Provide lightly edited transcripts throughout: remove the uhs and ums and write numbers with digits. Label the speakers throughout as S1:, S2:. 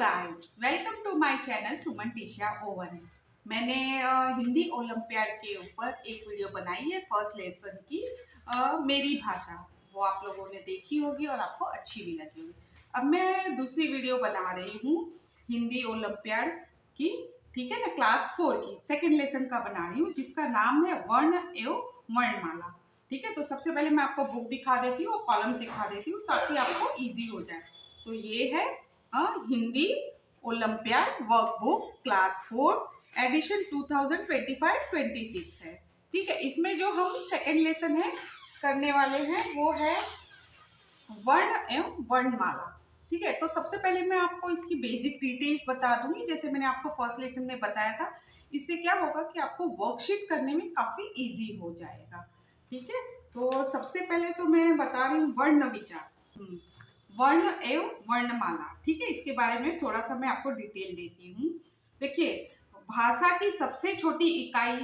S1: Guys, welcome to my channel Suman टीशा ओवन। मैंने हिंदी ओलंपियाड के ऊपर एक वीडियो बनाई है फर्स्ट लेसन की। मेरी भाषा वो आप लोगों ने देखी होगी और आपको अच्छी भी लगी होगी। अब मैं दूसरी वीडियो बना रही हूँ हिंदी ओलंपियाड की, ठीक है ना, क्लास 4 की सेकेंड लेसन का बना रही हूँ, जिसका नाम है वर्ण एवं वर्णमाला। ठीक है, तो सबसे पहले मैं आपको बुक दिखा देती हूँ और कॉलम दिखा देती हूँ ताकि आपको इजी हो जाए। तो ये है Hindi olympiad workbook class 4 edition 2025-26 है। ठीक है, इसमें जो हम सेकेंड लेसन है करने वाले हैं वो है वर्ण एवं वर्णमाला। ठीक है, तो सबसे पहले मैं आपको इसकी बेसिक डिटेल्स बता दूंगी, जैसे मैंने आपको फर्स्ट लेसन में बताया था। इससे क्या होगा कि आपको वर्कशीट करने में काफी इजी हो जाएगा। ठीक है, तो सबसे पहले तो मैं बता रही हूँ वर्ण विचार, वर्ण एवं वर्णमाला। ठीक है, इसके बारे में थोड़ा सा मैं आपको डिटेल देती हूँ। देखिए, भाषा की सबसे छोटी इकाई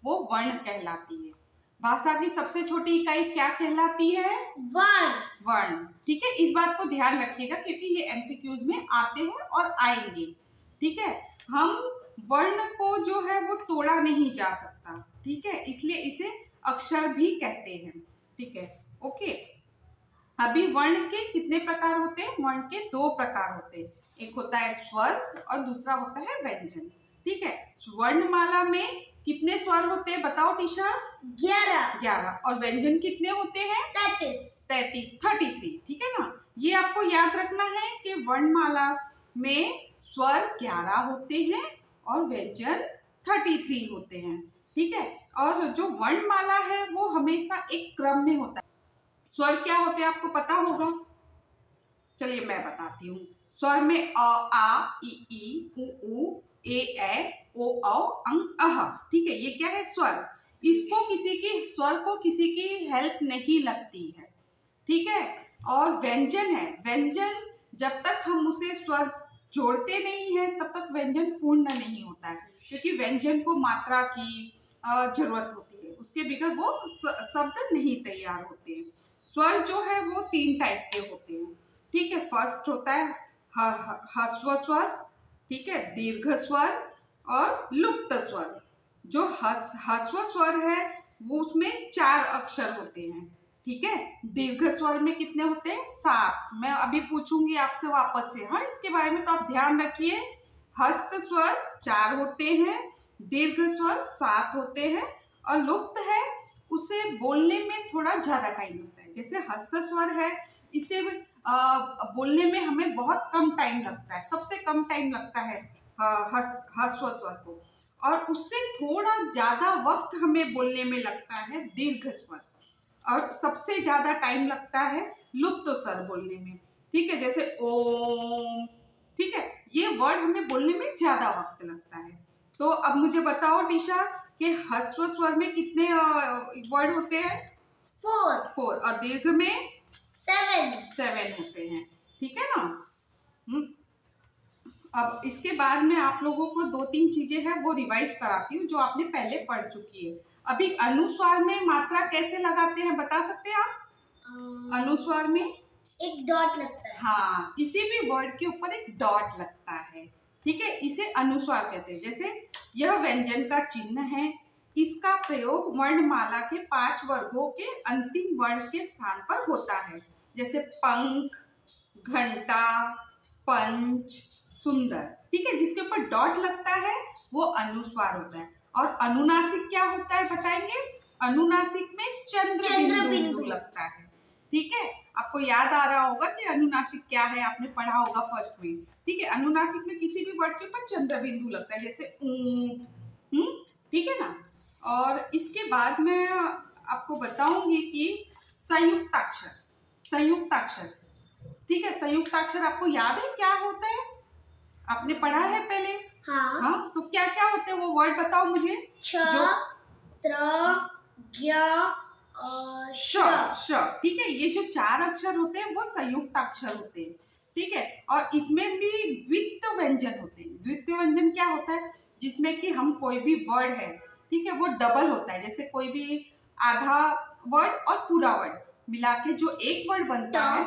S1: वो वर्ण कहलाती है। भाषा की सबसे छोटी इकाई क्या कहलाती है?
S2: वर्ण।
S1: वर्ण। ठीक है, इस बात को ध्यान रखिएगा क्योंकि ये एमसीक्यूज में आते हैं और आएंगे। ठीक है, हम वर्ण को जो है वो तोड़ा नहीं जा सकता। ठीक है, इसलिए इसे अक्षर भी कहते हैं। ठीक है, ओके। अभी वर्ण के कितने प्रकार होते हैं? वर्ण के 2 प्रकार होते हैं, एक होता है स्वर और दूसरा होता है व्यंजन। ठीक है, वर्णमाला में कितने स्वर होते हैं बताओ टीशा? 11। और व्यंजन कितने होते हैं? 33। ठीक है ना, ये आपको याद रखना है कि वर्णमाला में स्वर 11 होते हैं और व्यंजन 33 होते हैं। ठीक है, और जो वर्णमाला है वो हमेशा एक क्रम में होता है। स्वर क्या होते हैं आपको पता होगा? चलिए मैं बताती हूँ। स्वर में अ, आ, ई, उ, ए, ओ, अं, अह। ठीक है, ये क्या है? स्वर। इसको स्वर को किसी की हेल्प नहीं लगती है। ठीक है, और व्यंजन है। व्यंजन जब तक हम उसे स्वर जोड़ते नहीं है तब तक व्यंजन पूर्ण नहीं होता है, क्योंकि व्यंजन को मात्रा की जरूरत होती है, उसके बगैर वो शब्द नहीं तैयार होते हैं। स्वर जो है वो 3 टाइप के होते हैं। ठीक है, फर्स्ट होता है ह्रस्व स्वर, ठीक है, दीर्घ स्वर और लुप्त स्वर। जो ह्रस्व स्वर है वो उसमें 4 अक्षर होते हैं। ठीक है, दीर्घ स्वर में कितने होते हैं? 7। मैं अभी पूछूंगी आपसे वापस से, हाँ, इसके बारे में तो आप ध्यान रखिए। ह्रस्व स्वर 4 होते हैं, दीर्घ स्वर 7 होते हैं और लुप्त है उसे बोलने में थोड़ा ज्यादा टाइम लगता है। जैसे ह्रस्व स्वर है, इसे बोलने में हमें बहुत कम टाइम लगता है, सबसे कम टाइम लगता है ह्रस्व स्वर को, और उससे थोड़ा ज्यादा वक्त हमें बोलने में लगता है दीर्घ स्वर, और सबसे ज्यादा टाइम लगता है लुप्त स्वर बोलने में। ठीक है, जैसे ओम। ठीक है, ये वर्ड हमें बोलने में ज्यादा वक्त लगता है। तो अब मुझे बताओ टीशा कि ह्रस्व स्वर में कितने वर्ड होते हैं? 4। और दीर्घ में 7 होते हैं। ठीक है ना। अब इसके बाद में आप लोगों को 2-3 चीजें हैं वो रिवाइज कराती हूँ जो आपने पहले पढ़ चुकी है। अभी अनुस्वार में मात्रा कैसे लगाते हैं बता सकते हैं आप? अनुस्वार में
S2: एक डॉट लगता है।
S1: हाँ, किसी भी वर्ड के ऊपर एक डॉट लगता है। ठीक है, इसे अनुस्वार कहते हैं। जैसे यह व्यंजन का चिन्ह है, इसका प्रयोग वर्णमाला के 5 वर्गों के अंतिम वर्ण के स्थान पर होता है, जैसे पंख, घंटा, पंच, सुंदर। ठीक है, जिसके ऊपर डॉट लगता है वो अनुस्वार होता है। और अनुनासिक क्या होता है बताएंगे? अनुनासिक में चंद्र बिंदु लगता है। ठीक है, आपको याद आ रहा होगा कि अनुनासिक क्या है, आपने पढ़ा होगा फर्स्ट में। ठीक है, अनुनासिक में किसी भी वर्ड के ऊपर चंद्र बिंदु लगता है, जैसे ऊंट। ठीक है ना। और इसके बाद मैं आपको बताऊंगी कि संयुक्ताक्षर। ठीक है, संयुक्ताक्षर आपको याद है क्या होता है? आपने पढ़ा है पहले? हाँ, तो क्या क्या होते हैं वो वर्ड बताओ मुझे।
S2: छ, त्र, ज्ञ,
S1: श। ठीक है, ये जो 4 अक्षर होते हैं वो संयुक्ताक्षर होते हैं। ठीक है, और इसमें भी द्वित्व व्यंजन होते हैं। द्वित्व व्यंजन क्या होता है? जिसमें कि हम कोई भी वर्ड है, ठीक है, वो डबल होता है। जैसे कोई भी आधा वर्ड और पूरा वर्ड मिला के जो एक वर्ड बनता है,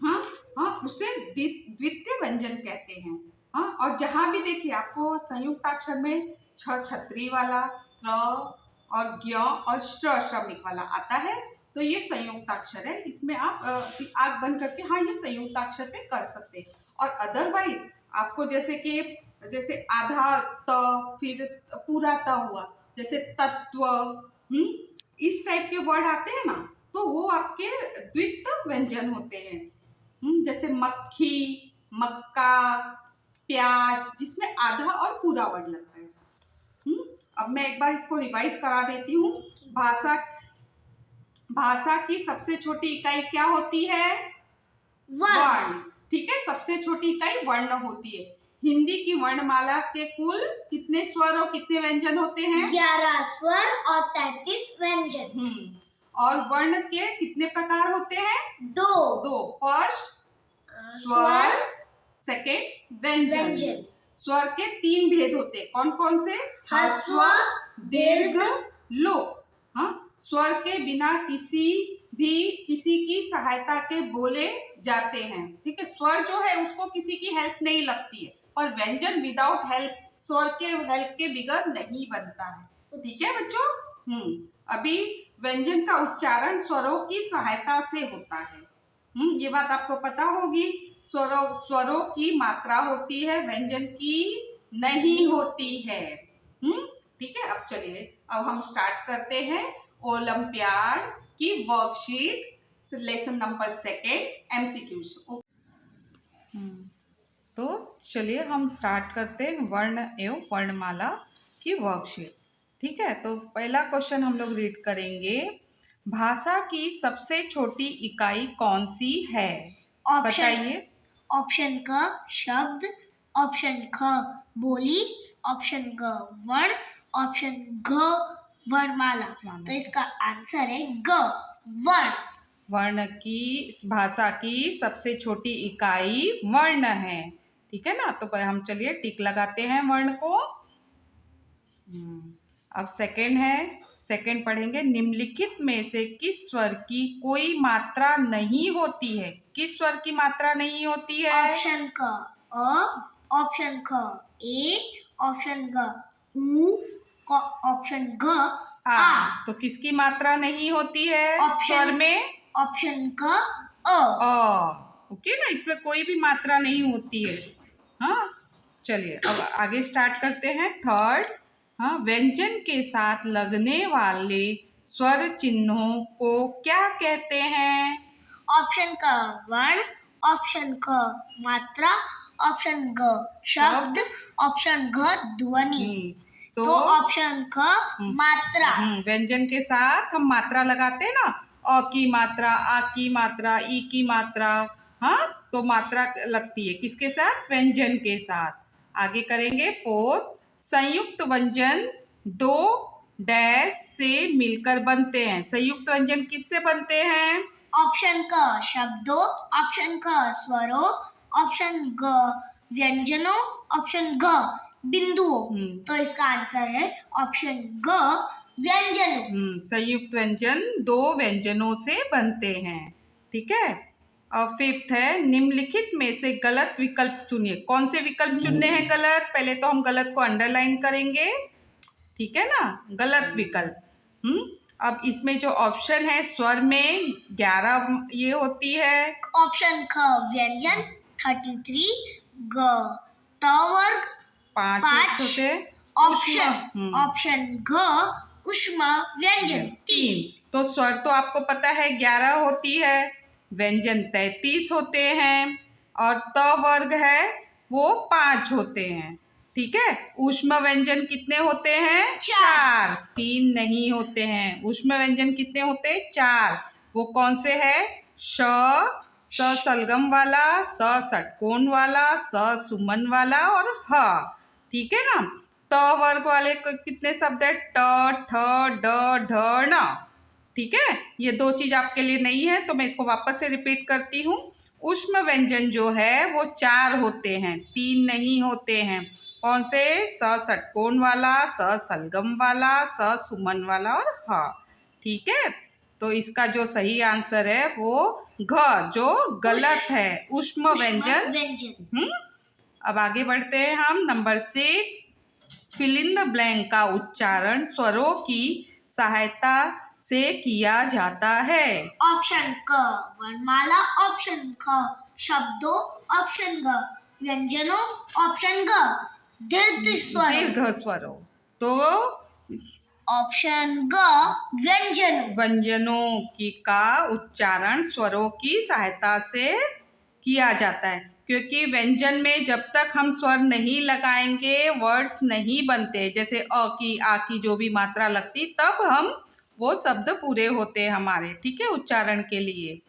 S1: हाँ, हाँ, उसे द्वितीय व्यंजन कहते हैं। हाँ, और जहां भी देखिए आपको संयुक्ताक्षर में छ छतरी वाला, त्र और ज्ञ और श्रमिक वाला आता है, तो ये संयुक्ताक्षर है। इसमें आप आंख बंद करके हाँ ये संयुक्ताक्षर पे कर सकते हैं। और अदरवाइज आपको जैसे आधा त, फिर पूरा त हुआ, जैसे तत्व, इस टाइप के वर्ड आते हैं ना, तो वो आपके द्वित्व व्यंजन होते हैं। जैसे मक्खी, मक्का, प्याज, जिसमें आधा और पूरा वर्ड लगता है। अब मैं एक बार इसको रिवाइज करा देती हूँ। भाषा की सबसे छोटी इकाई क्या होती है? वर्ण। ठीक है, सबसे छोटी इकाई वर्ण होती है। हिंदी की वर्णमाला के कुल कितने स्वर और कितने व्यंजन होते हैं?
S2: 11 स्वर और 33 व्यंजन।
S1: और वर्ण के कितने प्रकार होते हैं? 2। फर्स्ट स्वर, सेकंड व्यंजन। स्वर के 3 भेद होते हैं। कौन कौन से? ह्रस्व, दीर्घ, लोप। हाँ, स्वर के बिना किसी की सहायता के बोले जाते हैं। ठीक है, स्वर जो है उसको किसी की हेल्प नहीं लगती है, और व्यंजन विदाउट हेल्प, स्वर के हेल्प के बिगड़ नहीं बनता है। ठीक है बच्चों, अभी व्यंजन का उच्चारण स्वरों की सहायता से होता है। ये बात आपको पता होगी। स्वरों की मात्रा होती है, व्यंजन की नहीं होती है। ठीक है, अब चलिए अब हम स्टार्ट करते हैं ओलंपियाड की वर्कशीट, लेसन नंबर 2 MCQs। तो चलिए हम स्टार्ट करते हैं वर्ण एवं वर्णमाला की वर्कशीट। ठीक है, तो पहला क्वेश्चन हम लोग रीड करेंगे। भाषा की सबसे छोटी इकाई कौन सी है? बताइए।
S2: ऑप्शन क शब्द, ऑप्शन ख बोली, ऑप्शन ग वर्ण, ऑप्शन घ वर्णमाला। तो इसका आंसर है ग वर्ण।
S1: वर्ण की भाषा की सबसे छोटी इकाई वर्ण है। ठीक है ना, तो हम चलिए टिक लगाते हैं वर्ण को। अब सेकंड पढ़ेंगे। निम्नलिखित में से किस स्वर की कोई मात्रा नहीं होती है? किस स्वर की मात्रा नहीं होती है?
S2: ऑप्शन क अ, ऑप्शन ख ए, ऑप्शन ग उ, ऑप्शन घ आ।
S1: तो किसकी मात्रा नहीं होती है स्वर में?
S2: ऑप्शन क अ।
S1: ओके ना, इसमें कोई भी मात्रा नहीं होती है। हाँ, चलिए अब आगे स्टार्ट करते हैं। थर्ड, हाँ, व्यंजन के साथ लगने वाले स्वर चिन्हों को क्या कहते हैं?
S2: ऑप्शन क वर्ण, ऑप्शन ख मात्रा, ऑप्शन ग शब्द, ऑप्शन घ ध्वनि। तो ऑप्शन ख मात्रा।
S1: व्यंजन के साथ हम मात्रा लगाते हैं ना, अ की मात्रा, आ की मात्रा, ई की मात्रा। हाँ, तो मात्रा लगती है किसके साथ? व्यंजन के साथ। आगे करेंगे। फोर्थ, संयुक्त व्यंजन 2 डैश से मिलकर बनते हैं। संयुक्त व्यंजन किससे बनते हैं?
S2: ऑप्शन क शब्दों, ऑप्शन ख स्वरों, ऑप्शन ग व्यंजनों, ऑप्शन घ बिंदुओं। तो इसका आंसर है ऑप्शन ग व्यंजनों।
S1: संयुक्त व्यंजन 2 व्यंजनों से बनते हैं। ठीक है, और फिफ्थ है, निम्नलिखित में से गलत विकल्प चुनिए। कौन से विकल्प चुनने हैं गलत? पहले तो हम गलत को अंडरलाइन करेंगे। ठीक है ना, गलत विकल्प। अब इसमें जो ऑप्शन है, स्वर में 11 ये होती है।
S2: ऑप्शन ख व्यंजन 33, ग त वर्ग 5
S1: होते।
S2: ऑप्शन घ ऊष्मा व्यंजन 3।
S1: तो स्वर तो आपको पता है 11 होती है, व्यंजन 33 होते हैं, और त वर्ग है वो 5 होते हैं। ठीक है, ऊष्मा व्यंजन कितने होते हैं? 4। 3 नहीं होते हैं। ऊष्मा व्यंजन कितने होते हैं? 4। वो कौन से है? श सलगम वाला, स षटकोण वाला, स सुमन वाला और ह। ठीक है ना। त वर्ग वाले कितने शब्द है? ट, ठ, ड, ढ, ण। ठीक है, ये 2 चीज आपके लिए नहीं है, तो मैं इसको वापस से रिपीट करती हूँ। ऊष्म व्यंजन जो है वो 4 होते हैं, 3 नहीं होते हैं। कौन से? स षटकोण वाला, स सलगम वाला, स सुमन वाला और ह। ठीक है, तो इसका जो सही आंसर है वो घ, जो गलत है, ऊष्म व्यंजन। अब आगे बढ़ते हैं हम। Number 6, fill in the blank का उच्चारण स्वरों की सहायता से किया जाता है।
S2: ऑप्शन क वर्णमाला, ऑप्शन ख शब्दों, ऑप्शन ग व्यंजनों, ऑप्शन ग
S1: दीर्घ स्वरों। तो
S2: ऑप्शन ग
S1: व्यंजनों की का उच्चारण स्वरों की सहायता से किया जाता है, क्योंकि व्यंजन में जब तक हम स्वर नहीं लगाएंगे वर्ड्स नहीं बनते। जैसे अ की, आ की जो भी मात्रा लगती तब हम वो शब्द पूरे होते हैं हमारे, ठीक है, उच्चारण के लिए।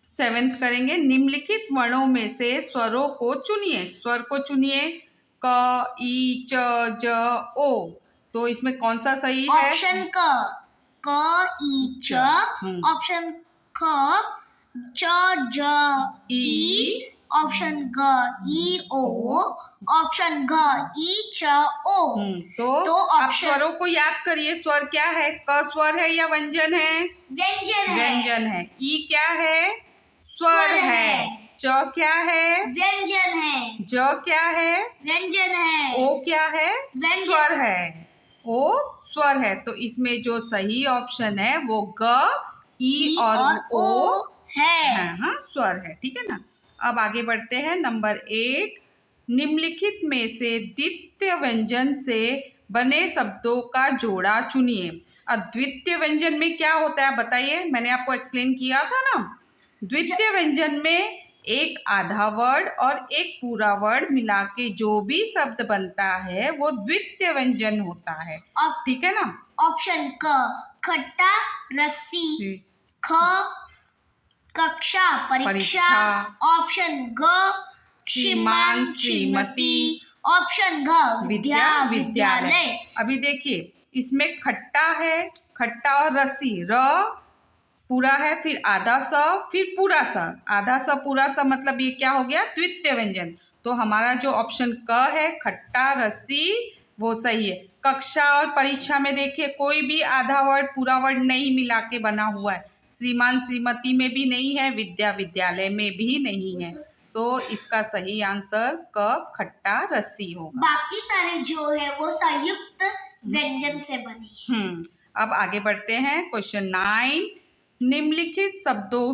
S1: 7th करेंगे। निम्नलिखित वर्णों में से स्वरों को चुनिए। स्वर को चुनिए। क, ई, च, ज, ओ। तो इसमें कौन सा सही है?
S2: ऑप्शन क ई च, ऑप्शन ख च ज ई, ऑप्शन ग ई ओ, ऑप्शन घ ई च ओ।
S1: तो आप स्वरों को याद करिए। स्वर क्या है? क स्वर है या व्यंजन है? व्यंजन है। ई क्या है? स्वर है। च क्या है?
S2: व्यंजन है।
S1: ज क्या है?
S2: व्यंजन है।
S1: ओ क्या है? स्वर है। ओ स्वर है। तो इसमें जो सही ऑप्शन है वो ग, ई और ओ है। हाँ, स्वर है, ठीक है ना। अब आगे बढ़ते हैं। नंबर 8, निम्नलिखित में से द्वितीय व्यंजन से बने शब्दों का जोड़ा चुनिए। अब द्वितीय व्यंजन में क्या होता है बताइए? मैंने आपको एक्सप्लेन किया था ना। द्वितीय व्यंजन में एक आधा वर्ड और एक पूरा वर्ड मिला के जो भी शब्द बनता है वो द्वितीय व्यंजन होता है, ठीक है ना।
S2: ऑप्शन क खट्टा, रस्सी, ख कक्षा, परीक्षा, ऑप्शन ग श्रीमान, श्रीमती, ऑप्शन घ विद्या, विद्यालय।
S1: अभी देखिए इसमें खट्टा है, खट्टा और रस्सी, र पूरा है, फिर आधा स, फिर पूरा स। आधा स पूरा स मतलब ये क्या हो गया? द्वितीय व्यंजन। तो हमारा जो ऑप्शन क है खट्टा, रस्सी, वो सही है। कक्षा और परीक्षा में देखिए कोई भी आधा वर्ड पूरा वर्ड नहीं मिला के बना हुआ है। श्रीमान, श्रीमती में भी नहीं है, विद्या, विद्यालय में भी नहीं है। तो इसका सही आंसर क खट्टा, रस्सी होगा।
S2: बाकी सारे जो है वो संयुक्त व्यंजन से बने।
S1: अब आगे बढ़ते हैं। क्वेश्चन 9, निम्नलिखित शब्दों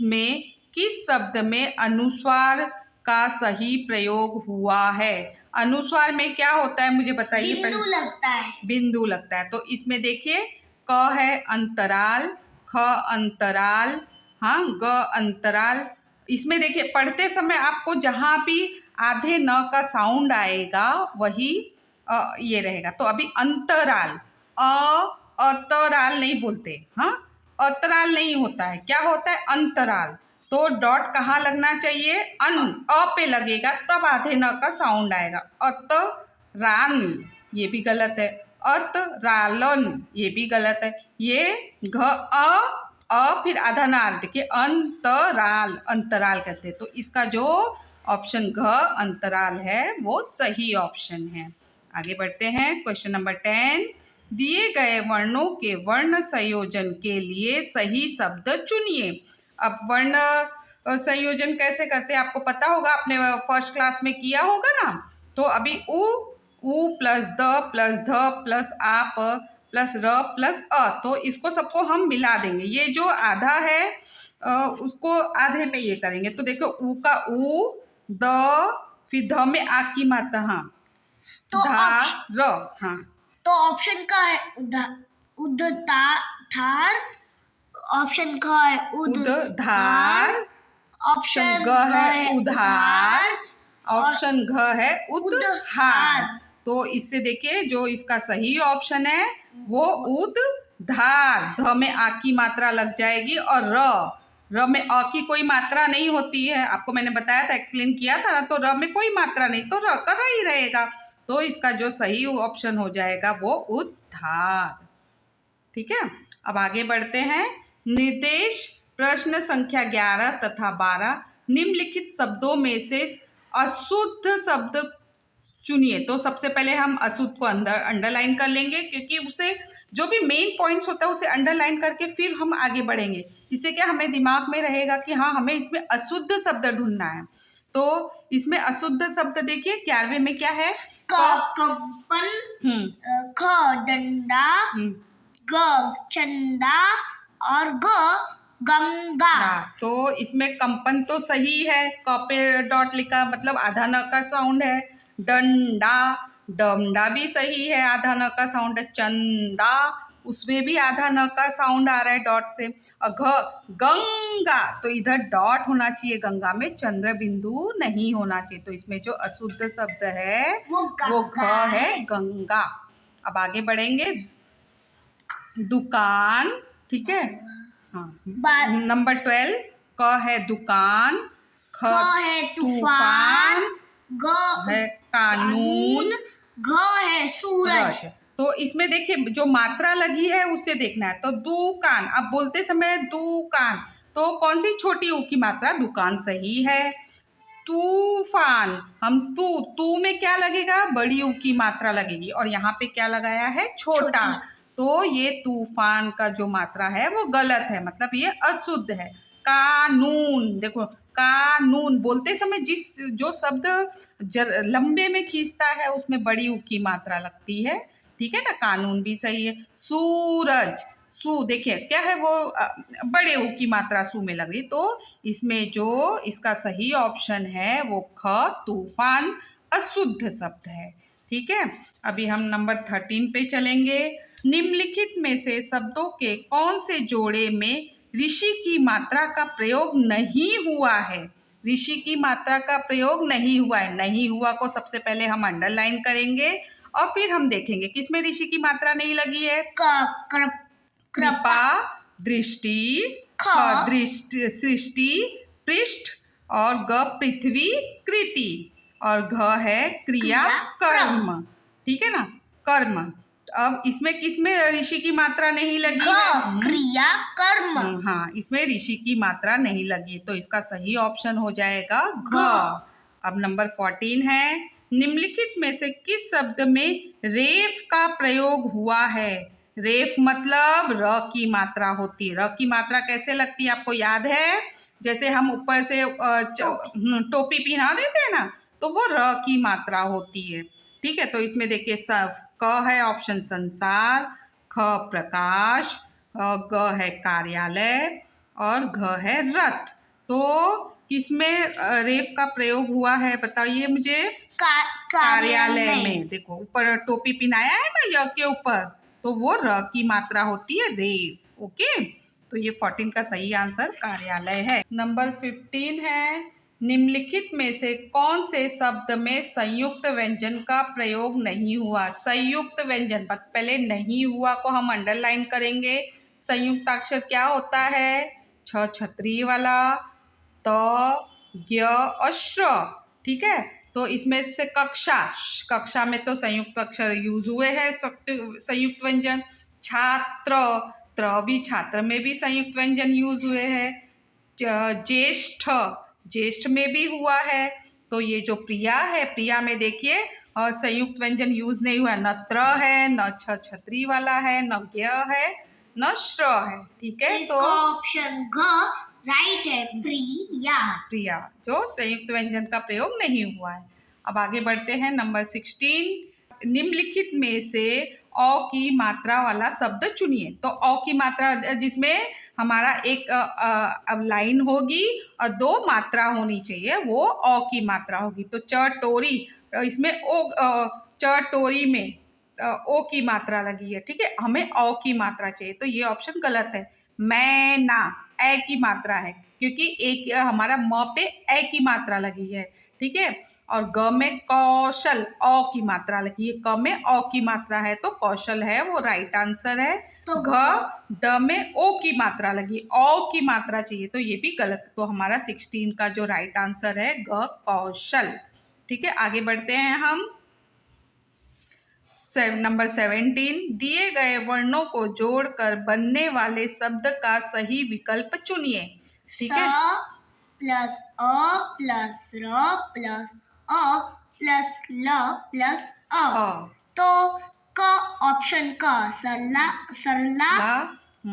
S1: में किस शब्द में अनुस्वार का सही प्रयोग हुआ है? अनुस्वार में क्या होता है मुझे बताइए?
S2: बिंदु लगता है।
S1: बिंदु लगता है। तो इसमें देखिए क है अंतराल, ख अंतराल, हाँ, ग अंतराल। इसमें देखिए पढ़ते समय आपको जहाँ भी आधे न का साउंड आएगा वही ये रहेगा। तो अभी अंतराल, अतराल नहीं बोलते, हाँ, अतराल नहीं होता है, क्या होता है? अंतराल। तो डॉट कहाँ लगना चाहिए? अ पे लगेगा, तब आधे न का साउंड आएगा। अतरान, ये भी गलत है। अतरालन, ये भी गलत है। ये घ अ फिर आधा नाल, देखिए अंतराल, अंतराल कहते हैं। तो इसका जो ऑप्शन घ अंतराल है वो सही ऑप्शन है। आगे बढ़ते हैं। क्वेश्चन नंबर 10, दिए गए वर्णों के वर्ण संयोजन के लिए सही शब्द चुनिए। अब वर्ण संयोजन कैसे करते हैं आपको पता होगा, आपने फर्स्ट क्लास में किया होगा ना। तो अभी उ प्लस द प्लस ध प्लस आप प्लस र प्लस अ, तो इसको सबको हम मिला देंगे। ये जो आधा है उसको आधे में ये करेंगे। तो देखो उ का उ, द, फिर ध में आ की मात्रा, हाँ,
S2: तो
S1: धा र, हाँ।
S2: तो ऑप्शन का है उद्धार, ऑप्शन ख है
S1: उद्धार,
S2: ऑप्शन
S1: ग है उधार, ऑप्शन घ है उद्धार। तो इससे देखिए जो इसका सही ऑप्शन है वो उद्धार। ध में आ की मात्रा लग जाएगी और र में अ की कोई मात्रा नहीं होती है। आपको मैंने बताया था, एक्सप्लेन किया था ना। तो र में कोई मात्रा नहीं, तो र का र ही रहेगा। तो इसका जो सही ऑप्शन हो जाएगा वो उद्धार, ठीक है। अब आगे बढ़ते हैं। निर्देश प्रश्न संख्या 11 तथा 12, निम्नलिखित शब्दों में से अशुद्ध शब्द चुनिए। तो सबसे पहले हम अशुद्ध को अंडरलाइन कर लेंगे क्योंकि उसे जो भी मेन पॉइंट्स होता है उसे अंडरलाइन करके फिर हम आगे बढ़ेंगे। इससे क्या हमें दिमाग में रहेगा कि हाँ हमें इसमें अशुद्ध शब्द ढूंढना है। तो इसमें अशुद्ध शब्द देखिए 11वें में क्या है?
S2: क कंपन, ख डंडा, ग चंदा और ग गंगा।
S1: तो इसमें कंपन तो सही है, क पे डॉट लिखा मतलब आधा न का साउंड है। डंडा, डंडा भी सही है, आधा न का साउंड है। चंदा, उसमें भी आधा न का साउंड आ रहा है डॉट से। और गंगा, तो इधर डॉट होना चाहिए, गंगा में चंद्र बिंदु नहीं होना चाहिए। तो इसमें जो अशुद्ध शब्द है वो घ है, गंगा। अब आगे बढ़ेंगे। दुकान, ठीक है। हाँ, नंबर 12 क है दुकान, ख
S2: है तूफान, ग
S1: है कानून,
S2: घ है सूरज।
S1: तो इसमें देखिए जो मात्रा लगी है उसे देखना है। तो दुकान, अब बोलते समय दुकान, तो कौन सी छोटी ऊ की मात्रा? दुकान सही है। तूफान, हम तू में क्या लगेगा? बड़ी ऊ की मात्रा लगेगी, और यहाँ पे क्या लगाया है? छोटा। तो ये तूफान का जो मात्रा है वो गलत है, मतलब ये अशुद्ध है। कानून, देखो कानून बोलते समय जो शब्द लंबे में खींचता है उसमें बड़ी ऊ की मात्रा लगती है, ठीक है ना। कानून भी सही है। सूरज, सू देखिए क्या है वो बड़े ऊ की मात्रा सू में लगी। तो इसमें जो इसका सही ऑप्शन है वो ख तूफान अशुद्ध शब्द है, ठीक है। अभी हम नंबर 13 पे चलेंगे। निम्नलिखित में से शब्दों के कौन से जोड़े में ऋषि की मात्रा का प्रयोग नहीं हुआ है? ऋषि की मात्रा का प्रयोग नहीं हुआ है। नहीं हुआ को सबसे पहले हम अंडरलाइन करेंगे और फिर हम देखेंगे किसमें ऋषि की मात्रा नहीं लगी है।
S2: कृपा,
S1: दृष्टि, सृष्टि, पृष्ठ, और ग पृथ्वी, कृति, और घ है क्रिया कर्म, ठीक है ना, कर्म। अब इसमें किसमें ऋषि की मात्रा नहीं लगी है?
S2: क्रिया कर्म।
S1: हाँ, इसमें ऋषि की मात्रा नहीं लगी, तो इसका सही ऑप्शन हो जाएगा घ। अब नंबर 14 है। निम्नलिखित में से किस शब्द में रेफ का प्रयोग हुआ है? रेफ मतलब र की मात्रा होती है। र की मात्रा कैसे लगती है आपको याद है? जैसे हम ऊपर से टोपी पहना देते हैं ना, तो वो र की मात्रा होती है, ठीक है। तो इसमें देखिए क है ऑप्शन संसार, ख प्रकाश, ग है कार्यालय, और घ है रथ। तो किसमें रेफ का प्रयोग हुआ है बताइए मुझे? कार्यालय में। देखो ऊपर टोपी पिनाया है ना य के ऊपर, तो वो र की मात्रा होती है रेफ, ओके। तो ये 14 का सही आंसर कार्यालय है। नंबर 15 है। निम्नलिखित में से कौन से शब्द में संयुक्त व्यंजन का प्रयोग नहीं हुआ? संयुक्त व्यंजन, पहले नहीं हुआ को हम अंडरलाइन करेंगे। संयुक्ताक्षर क्या होता है? छ छतरी वाला, त, ज्ञ और श्र, ठीक है। तो इसमें से कक्षा में तो संयुक्त अक्षर यूज हुए हैं, संयुक्त व्यंजन। छात्र, त्र भी छात्र में भी संयुक्त व्यंजन यूज हुए हैं। ज्येष्ठ, ज्येष्ठ में भी हुआ है। तो ये जो प्रिया है, प्रिया में देखिए और संयुक्त व्यंजन यूज नहीं हुआ, न त्र है, न छ छतरी वाला है, न ज्ञ है, न श्र है, ठीक है। तो
S2: ऑप्शन घ राइट है, प्रिया।
S1: प्रिया जो संयुक्त व्यंजन का प्रयोग नहीं हुआ है। अब आगे बढ़ते हैं नंबर 16। निम्नलिखित में से अ की मात्रा वाला शब्द चुनिए। तो अ की मात्रा जिसमें हमारा एक अब लाइन होगी और 2 मात्रा होनी चाहिए, वो अ की मात्रा होगी। तो चटोरी, इसमें ओ चटोरी में ओ की मात्रा लगी है, ठीक है। हमें अ की मात्रा चाहिए, तो ये ऑप्शन गलत है। मैना, ए की मात्रा है, क्योंकि एक हमारा म पे ए की मात्रा लगी है, ठीक है। और ग में कौशल, अ की मात्रा लगी है, क में अ की मात्रा है, तो कौशल है वो राइट आंसर है।
S2: तो
S1: घ ड में ओ की मात्रा लगी, अ की मात्रा चाहिए, तो ये भी गलत। तो हमारा 16 का जो राइट आंसर है ग कौशल, ठीक है। आगे बढ़ते हैं हम नंबर 17। दिए गए वर्णों को जोड़कर बनने वाले शब्द का सही विकल्प चुनिए, ठीक है।
S2: प्लस अ प्लस र प्लस अ प्लस ल प्लस अ। तो क ऑप्शन क सरला,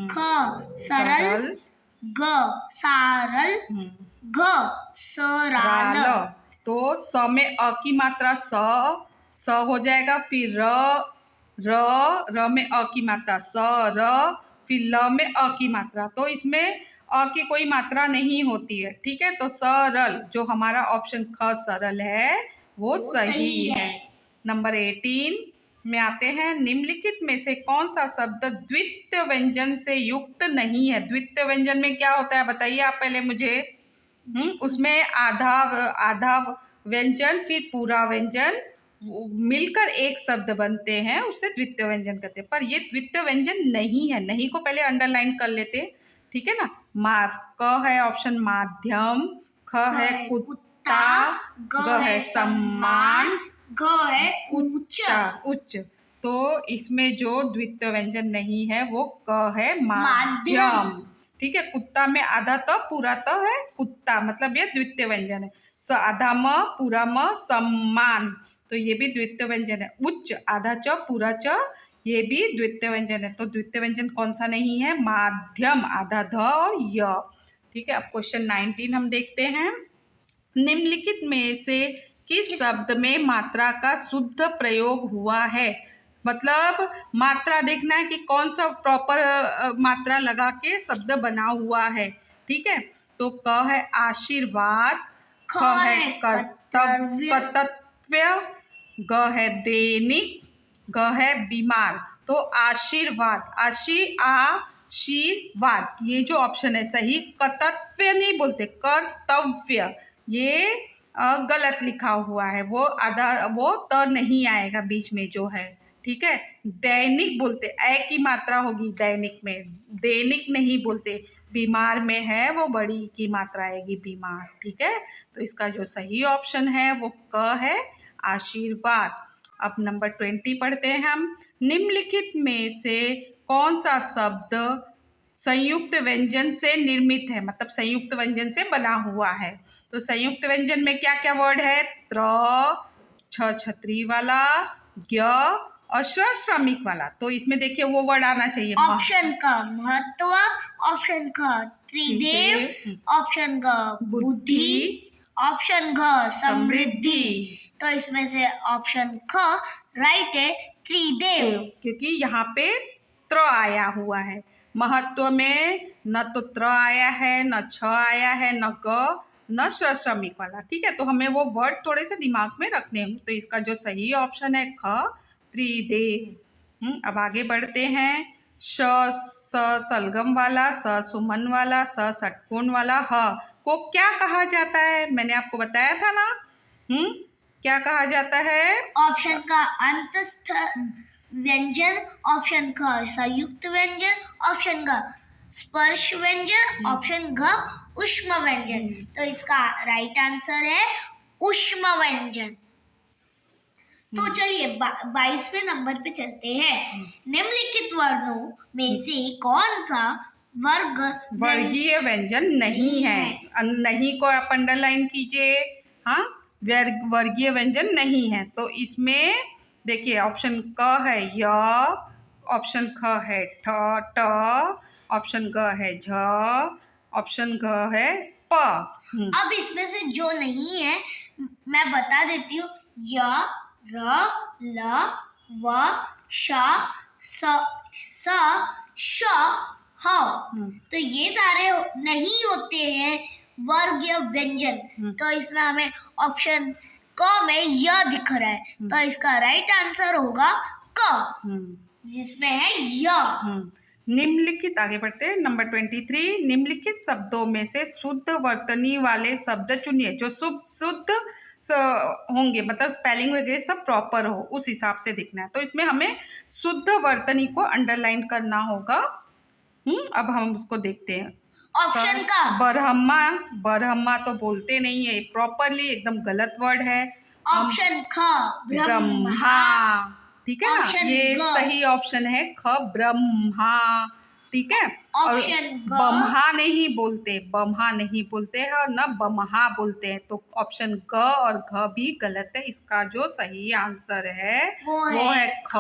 S2: ख सरल, ग सारल, घ सराल।
S1: तो स में अ की मात्रा स हो जाएगा, फिर र में अ की मात्रा स र, फिर ल में अ की मात्रा। तो इसमें अ की कोई मात्रा नहीं होती है, ठीक है। तो सरल जो हमारा ऑप्शन ख सरल है वो सही है। नंबर 18 में आते हैं, निम्नलिखित में से कौन सा शब्द द्वित्व व्यंजन से युक्त नहीं है। द्वित्व व्यंजन में क्या होता है बताइए आप पहले मुझे। उसमें आधा व्यंजन फिर पूरा व्यंजन मिलकर एक शब्द बनते हैं, उसे द्वित्व व्यंजन कहते हैं। पर ये द्वित्व व्यंजन नहीं है, नहीं को पहले अंडरलाइन कर लेते हैं, ठीक है ना। क है ऑप्शन माध्यम, ख है कुत्ता, ग है सम्मान,
S2: घ है
S1: उच्च। तो इसमें जो द्वित्व व्यंजन नहीं है वो क है माध्यम, ठीक है। कुत्ता में आधा त पूरा त है कुत्ता, मतलब ये द्वित्व व्यंजन है। स आधा म पूरा म सम्मान, तो ये भी द्वित्व व्यंजन है। उच्च आधा च पूरा च, ये भी द्वित्व व्यंजन है। तो द्वित्व व्यंजन कौन सा नहीं है? माध्यम, आधा ध और य, ठीक है। अब क्वेश्चन 19 हम देखते हैं, निम्नलिखित में से किस शब्द में मात्रा का शुद्ध प्रयोग हुआ है। मतलब मात्रा देखना है कि कौन सा प्रॉपर मात्रा लगा के शब्द बना हुआ है, ठीक है। तो क है आशीर्वाद, ख है कर्तव्य, ग है दैनिक, ग है बीमार। तो आशीर्वाद, आशीर्वाद ये जो ऑप्शन है सही। कर्तव्य नहीं बोलते, कर्तव्य, ये गलत लिखा हुआ है, वो आधा वो त नहीं आएगा बीच में जो है, ठीक है। दैनिक बोलते, ए की मात्रा होगी दैनिक में, दैनिक नहीं बोलते। बीमार में है वो बड़ी की मात्रा आएगी बीमार, ठीक है। तो इसका जो सही ऑप्शन है वो क है, आशीर्वाद। अब नंबर 20 पढ़ते हैं हम, निम्नलिखित में से कौन सा शब्द संयुक्त व्यंजन से निर्मित है, मतलब संयुक्त व्यंजन से बना हुआ है। तो संयुक्त व्यंजन में क्या क्या वर्ड है? त्र, छ छतरी वाला, ज्ञ और श्रमिक वाला। तो इसमें देखिए वो वर्ड आना चाहिए।
S2: ऑप्शन का महत्व, ऑप्शन का त्रिदेव, ऑप्शन का बुद्धि, ऑप्शन घ समृद्धि। तो इसमें से ऑप्शन ख राइट है, त्रिदेव,
S1: क्योंकि यहाँ पे त्र आया हुआ है। महत्व में न तो त्र आया है, न छ आया है, न ग, न श्रमिक वाला, ठीक है। तो हमें वो वर्ड थोड़े से दिमाग में रखने हैं। तो इसका जो सही ऑप्शन है ख, त्रिदेव। अब आगे बढ़ते हैं, स सलगम वाला, स सुमन वाला, स षटकोण वाला, ह को क्या कहा जाता है? मैंने आपको बताया था ना, क्या कहा जाता है?
S2: ऑप्शन का अंतस्थ व्यंजन, ऑप्शन ख संयुक्त व्यंजन, ऑप्शन ग स्पर्श व्यंजन, ऑप्शन घ ऊष्म व्यंजन। तो इसका राइट आंसर है ऊष्म व्यंजन। तो चलिए 22वें नंबर पे चलते हैं, निम्नलिखित वर्णों में से कौन सा
S1: वर्गीय व्यंजन नहीं है। नहीं को आप अंडरलाइन कीजिए, हाँ, वर्गीय व्यंजन नहीं है। तो इसमें देखिए ऑप्शन क है य, ऑप्शन ख है ठ ट, ऑप्शन ग है झ, ऑप्शन घ है प।
S2: अब इसमें से जो नहीं है मैं बता देती हूँ, य, र, ल, व, श, स, श, ह। तो ये सारे नहीं होते हैं वर्गीय व्यंजन। तो इसमें हमें ऑप्शन क में य दिख रहा है, तो इसका राइट आंसर होगा क, जिसमें है य।
S1: निम्नलिखित, आगे बढ़ते हैं नंबर 23, निम्नलिखित शब्दों में से शुद्ध वर्तनी वाले शब्द चुनिए। जो शुद्ध होंगे, मतलब स्पेलिंग वगैरह सब प्रॉपर हो, उस हिसाब से दिखना है। तो इसमें हमें शुद्ध वर्तनी को अंडरलाइन करना होगा। अब हम उसको देखते हैं।
S2: ऑप्शन का
S1: बरहम्मा तो बोलते नहीं है, प्रॉपरली एकदम गलत वर्ड है।
S2: ऑप्शन ख ब्रह्मा,
S1: ठीक है ना, ये सही ऑप्शन है ख ब्रह्मा, ठीक है। और बमहा नहीं बोलते, बमहा नहीं बोलते हैं और न बमहा बोलते हैं, तो ऑप्शन ग और घ भी गलत है। इसका जो सही आंसर है वो है ख,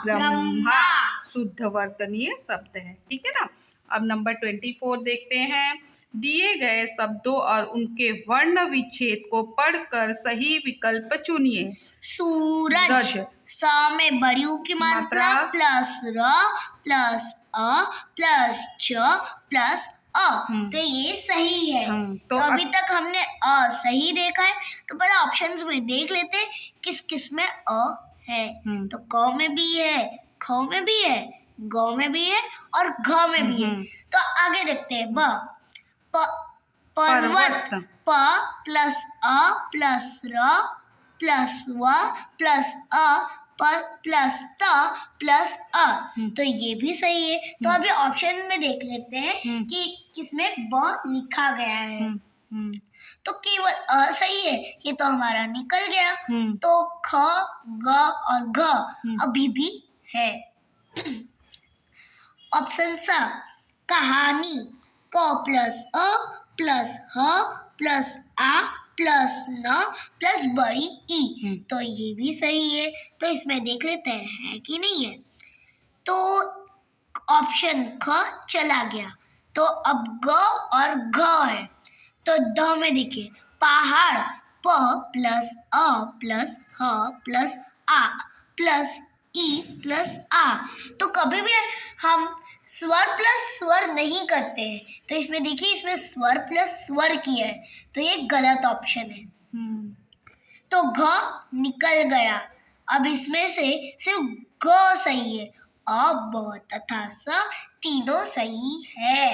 S1: ब्रह्मा। शुद्ध वर्तनीय शब्द है, ठीक है ना। अब नंबर 24 देखते हैं। दिए गए शब्दों और उनके वर्ण विच्छेद को पढ़कर सही विकल्प चुनिए।
S2: सूरज, स में बड़ी ऊ की मात्रा प्लस र प्लस अ प्लस च प्लस अ, तो ये सही है। तो अभी तक हमने अ सही देखा है, तो पहले ऑप्शंस में देख लेते हैं किस किस में अ है। तो क में भी है, ख में भी है, ग में भी है और घ में भी है। तो आगे देखते हैं। पर्वत, प प्लस अ प्लस र प्लस व प्लस अ प्लस त प्लस अ, तो ये भी सही है। तो अभी ऑप्शन में देख लेते हैं कि किसमें ब लिखा गया है। तो केवल अ सही है, ये तो हमारा निकल गया। तो ख, ग और घ अभी भी है। ऑप्शन स, कहानी, क प्लस अ प्लस ह प्लस आ प्लस न प्लस बड़ी ई, तो ये भी सही है। तो इसमें देख लेते हैं है कि नहीं है। तो ऑप्शन ख चला गया, तो अब ग और घ है। तो द में देखिए, पहाड़, प प्लस अ प्लस ह प्लस आ प्लस ई प्लस आ, तो कभी भी हम स्वर प्लस स्वर नहीं करते हैं। तो इसमें देखिए, इसमें स्वर प्लस स्वर किया है, तो ये गलत ऑप्शन है। तो घ निकल गया। अब इसमें से सिर्फ ग सही है, अ ब तथा स तीनों सही है।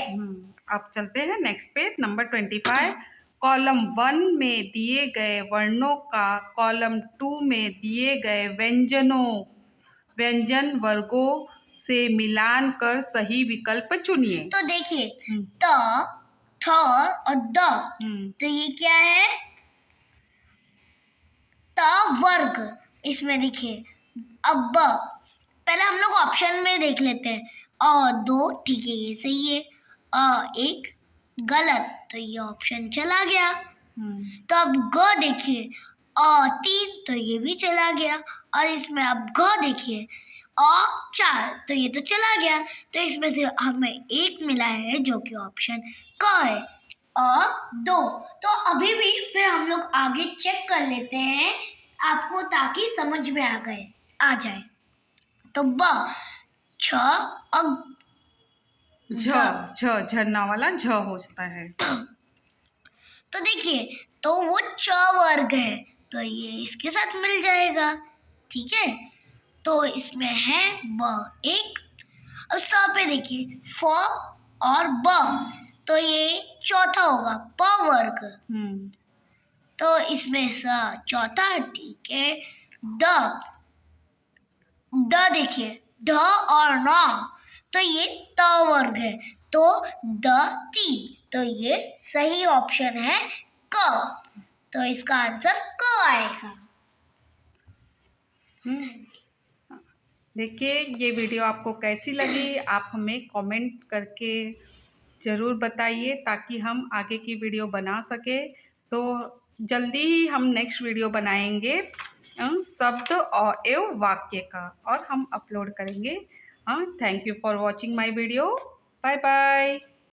S1: अब चलते हैं नेक्स्ट पेज, नंबर 25। कॉलम 1 में दिए गए वर्णों का कॉलम 2 में दिए गए व्यंजन वर्गों से मिलान कर सही विकल्प चुनिए।
S2: तो देखिए, त, थ और द, तो ये क्या है, त वर्ग। इसमें देखिए, अब पहले हम लोग ऑप्शन में देख लेते हैं। अ 2 ठीक है, ये सही है। अ 1 गलत, तो ये ऑप्शन चला गया। तो अब ग देखिए, अ 3 तो ये भी चला गया। और इसमें अब घ देखिए, अ 4 तो ये तो चला गया। तो इसमें से हमें एक मिला है जो कि ऑप्शन क है, अ 2। तो अभी भी फिर हम लोग आगे चेक कर लेते हैं आपको, ताकि समझ में आ जाए। तो ब, छ और
S1: झरना वाला झ हो जाता है।
S2: तो देखिए, तो वो च वर्ग है, तो ये इसके साथ मिल जाएगा, ठीक है। तो इसमें है ब 1। अब स पे देखिए, फ और ब, तो ये चौथा होगा, प वर्ग। तो इसमें स चौथा, ठीक है। द देखिए, ढ और न, तो ये त वर्ग है, तो द 3, तो ये सही ऑप्शन है क। तो इसका आंसर क आएगा।
S1: देखिए, ये वीडियो आपको कैसी लगी, आप हमें कमेंट करके ज़रूर बताइए, ताकि हम आगे की वीडियो बना सके। तो जल्दी ही हम नेक्स्ट वीडियो बनाएंगे शब्द और एवं वाक्य का, और हम अपलोड करेंगे। Thank you for watching my video. Bye bye.